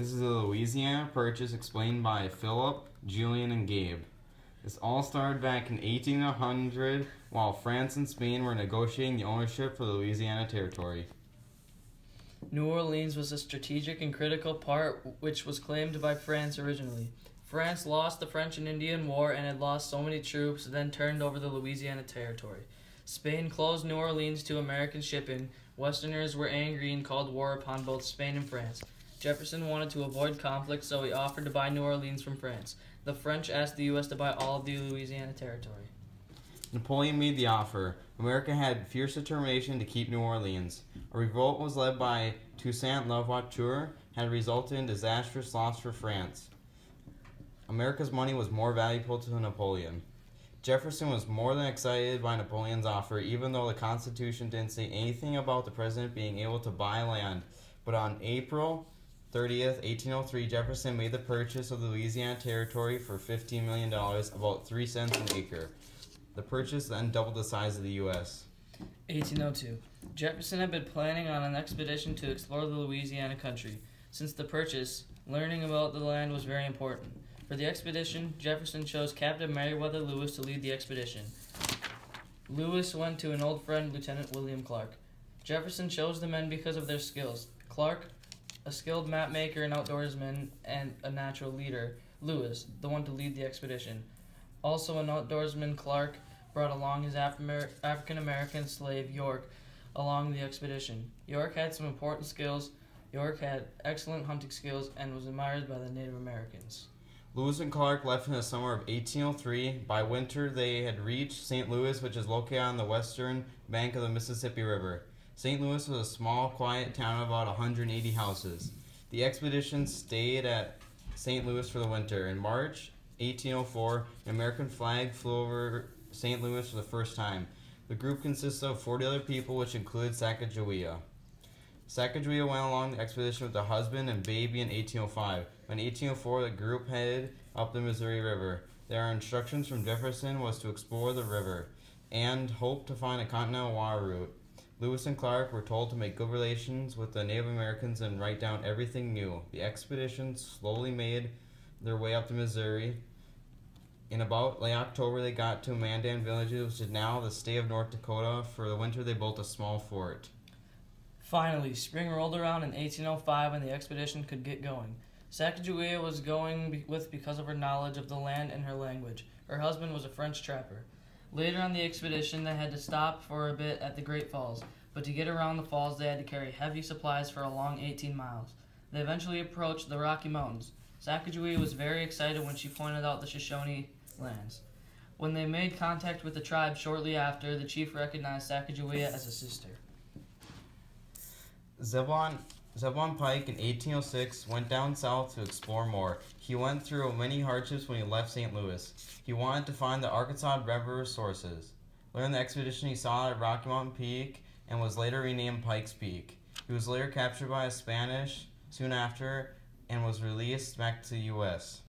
This is a Louisiana purchase explained by Philip, Julian, and Gabe. This all started back in 1800 while France and Spain were negotiating the ownership for the Louisiana Territory. New Orleans was a strategic and critical part which was claimed by France originally. France lost the French and Indian War and had lost so many troops, then turned over the Louisiana Territory. Spain closed New Orleans to American shipping. Westerners were angry and called war upon both Spain and France. Jefferson wanted to avoid conflict, so he offered to buy New Orleans from France. The French asked the U.S. to buy all of the Louisiana Territory. Napoleon made the offer. America had fierce determination to keep New Orleans. A revolt was led by Toussaint Louverture had resulted in disastrous loss for France. America's money was more valuable to Napoleon. Jefferson was more than excited by Napoleon's offer, even though the Constitution didn't say anything about the president being able to buy land. But on April 30th, 1803, Jefferson made the purchase of the Louisiana Territory for $15 million, about 3 cents an acre. The purchase then doubled the size of the U.S. 1802. Jefferson had been planning on an expedition to explore the Louisiana country. Since the purchase, learning about the land was very important. For the expedition, Jefferson chose Captain Meriwether Lewis to lead the expedition. Lewis went to an old friend, Lieutenant William Clark. Jefferson chose the men because of their skills. Clark, a skilled map maker and outdoorsman, and a natural leader. Lewis, the one to lead the expedition. Also an outdoorsman, Clark brought along his African-American slave, York, along the expedition. York had some important skills. York had excellent hunting skills and was admired by the Native Americans. Lewis and Clark left in the summer of 1803. By winter, they had reached St. Louis, which is located on the western bank of the Mississippi River. St. Louis was a small, quiet town of about 180 houses. The expedition stayed at St. Louis for the winter. In March 1804, an American flag flew over St. Louis for the first time. The group consisted of 40 other people, which included Sacagawea. Sacagawea went along the expedition with her husband and baby in 1805. In 1804, the group headed up the Missouri River. Their instructions from Jefferson was to explore the river and hope to find a continental water route. Lewis and Clark were told to make good relations with the Native Americans and write down everything new. The expedition slowly made their way up the Missouri. In about late October, they got to Mandan Village, which is now the state of North Dakota. For the winter, they built a small fort. Finally, spring rolled around in 1805 and the expedition could get going. Sacagawea was going with because of her knowledge of the land and her language. Her husband was a French trapper. Later on the expedition, they had to stop for a bit at the Great Falls, but to get around the falls, they had to carry heavy supplies for a long 18 miles. They eventually approached the Rocky Mountains. Sacagawea was very excited when she pointed out the Shoshone lands. When they made contact with the tribe shortly after, the chief recognized Sacagawea as a sister. Zebulon Pike in 1806 went down south to explore more. He went through many hardships when he left St. Louis. He wanted to find the Arkansas River sources. Later in the expedition, he saw it at Rocky Mountain Peak and was later renamed Pikes Peak. He was later captured by the Spanish soon after and was released back to the U.S.